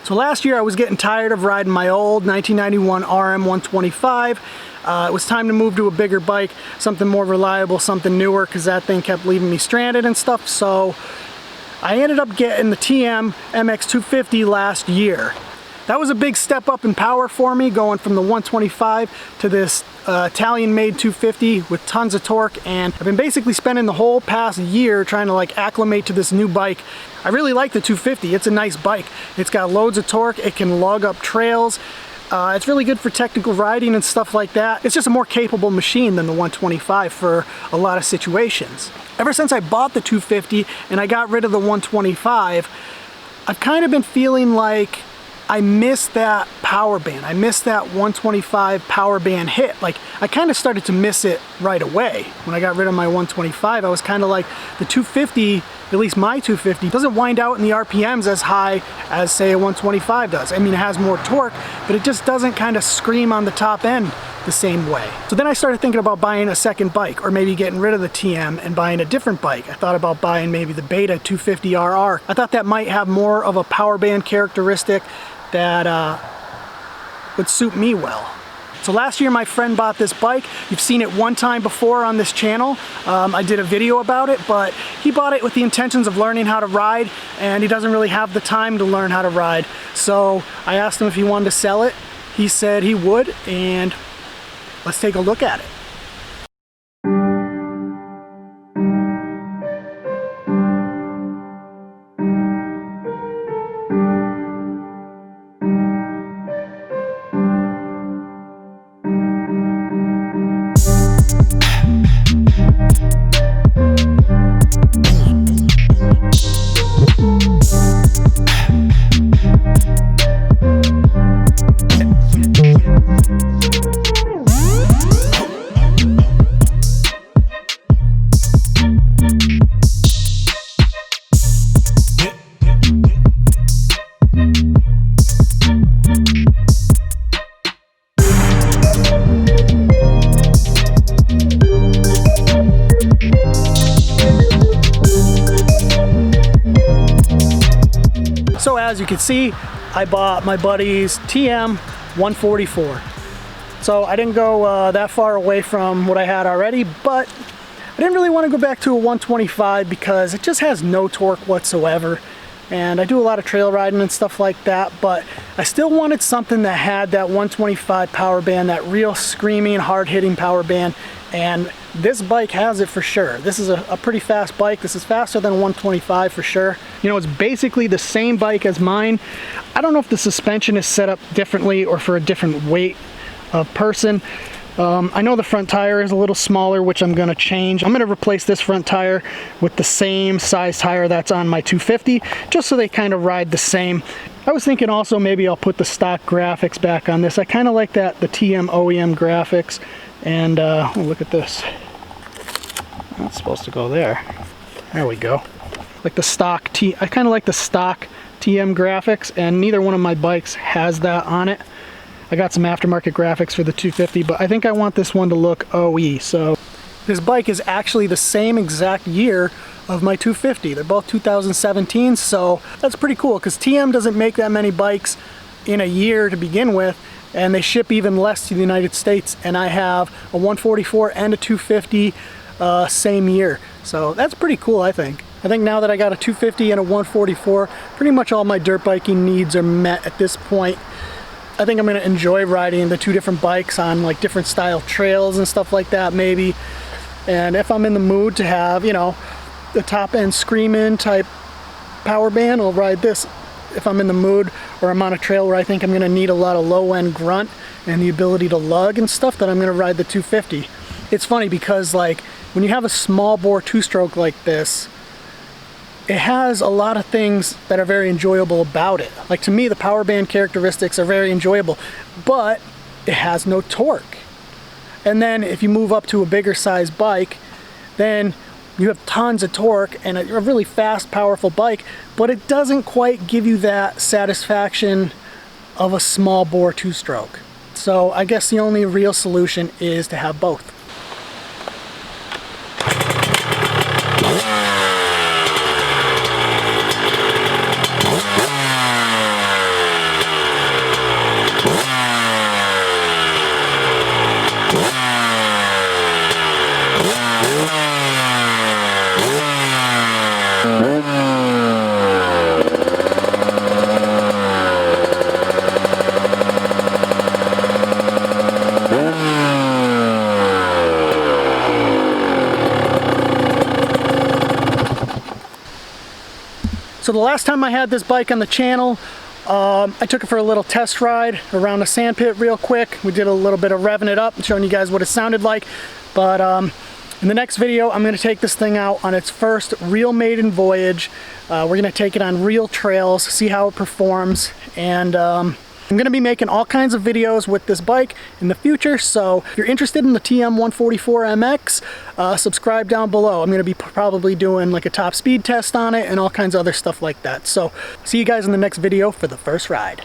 So last year I was getting tired of riding my old 1991 RM 125. It was time to move to a bigger bike, something more reliable, something newer, because that thing kept leaving me stranded and stuff. So I ended up getting the TM MX250 last year. That was a big step up in power for me, going from the 125 to this Italian-made 250 with tons of torque, and I've been basically spending the whole past year trying to like acclimate to this new bike. I really like the 250. It's a nice bike. It's got loads of torque. It can lug up trails. It's really good for technical riding and stuff like that. It's just a more capable machine than the 125 for a lot of situations. Ever since I bought the 250 and I got rid of the 125, I've kind of been feeling like I miss that power band. I miss that 125 power band hit. Like, I kind of started to miss it right away. When I got rid of my 125, I was kind of like, the 250, at least my 250, doesn't wind out in the RPMs as high as, say, a 125 does. I mean, it has more torque, but it just doesn't kind of scream on the top end the same way. So then I started thinking about buying a second bike, or maybe getting rid of the TM and buying a different bike. I thought about buying maybe the Beta 250RR. I thought that might have more of a power band characteristic that would suit me well. So last year my friend bought this bike. You've seen it one time before on this channel. I did a video about it, but he bought it with the intentions of learning how to ride, and he doesn't really have the time to learn how to ride. So I asked him if he wanted to sell it. He said he would, and let's take a look at it. So as you can see, I bought my buddy's TM 144. So I didn't go that far away from what I had already, but I didn't really want to go back to a 125 because it just has no torque whatsoever. And I do a lot of trail riding and stuff like that, but I still wanted something that had that 125 power band, that real screaming, hard-hitting power band, and this bike has it for sure. This is a pretty fast bike. This is faster than a 125 for sure. You know, it's basically the same bike as mine. I don't know if the suspension is set up differently or for a different weight of person. I know the front tire is a little smaller, which I'm going to change. I'm going to replace this front tire with the same size tire that's on my 250, just so they kind of ride the same. I was thinking also maybe I'll put the stock graphics back on this. I kind of like that, the TM OEM graphics. And oh, look at this. That's supposed to go there. There we go. Like the stock I kind of like the stock TM graphics, and neither one of my bikes has that on it. I got some aftermarket graphics for the 250, but I think I want this one to look OE. So this bike is actually the same exact year of my 250. They're both 2017, so that's pretty cool because TM doesn't make that many bikes in a year to begin with, and they ship even less to the United States, and I have a 144 and a 250 same year. So that's pretty cool, I think. I think now that I got a 250 and a 144, pretty much all my dirt biking needs are met at this point. I think I'm going to enjoy riding the two different bikes on like different style trails and stuff like that maybe. And if I'm in the mood to have, you know, the top end screaming type power band, I'll ride this. If I'm in the mood or I'm on a trail where I think I'm going to need a lot of low end grunt and the ability to lug and stuff, then I'm going to ride the 250. It's funny because like when you have a small bore two-stroke like this, it has a lot of things that are very enjoyable about it. Like to me, the power band characteristics are very enjoyable, but it has no torque. And then if you move up to a bigger size bike, then you have tons of torque and a really fast, powerful bike, but it doesn't quite give you that satisfaction of a small bore two-stroke. So I guess the only real solution is to have both. So the last time I had this bike on the channel, I took it for a little test ride around the sand pit real quick. We did a little bit of revving it up, showing you guys what it sounded like. But in the next video, I'm going to take this thing out on its first real maiden voyage. We're going to take it on real trails, see how it performs, and I'm going to be making all kinds of videos with this bike in the future, so if you're interested in the TM144MX, subscribe down below. I'm going to be probably doing like a top speed test on it and all kinds of other stuff like that. So see you guys in the next video for the first ride.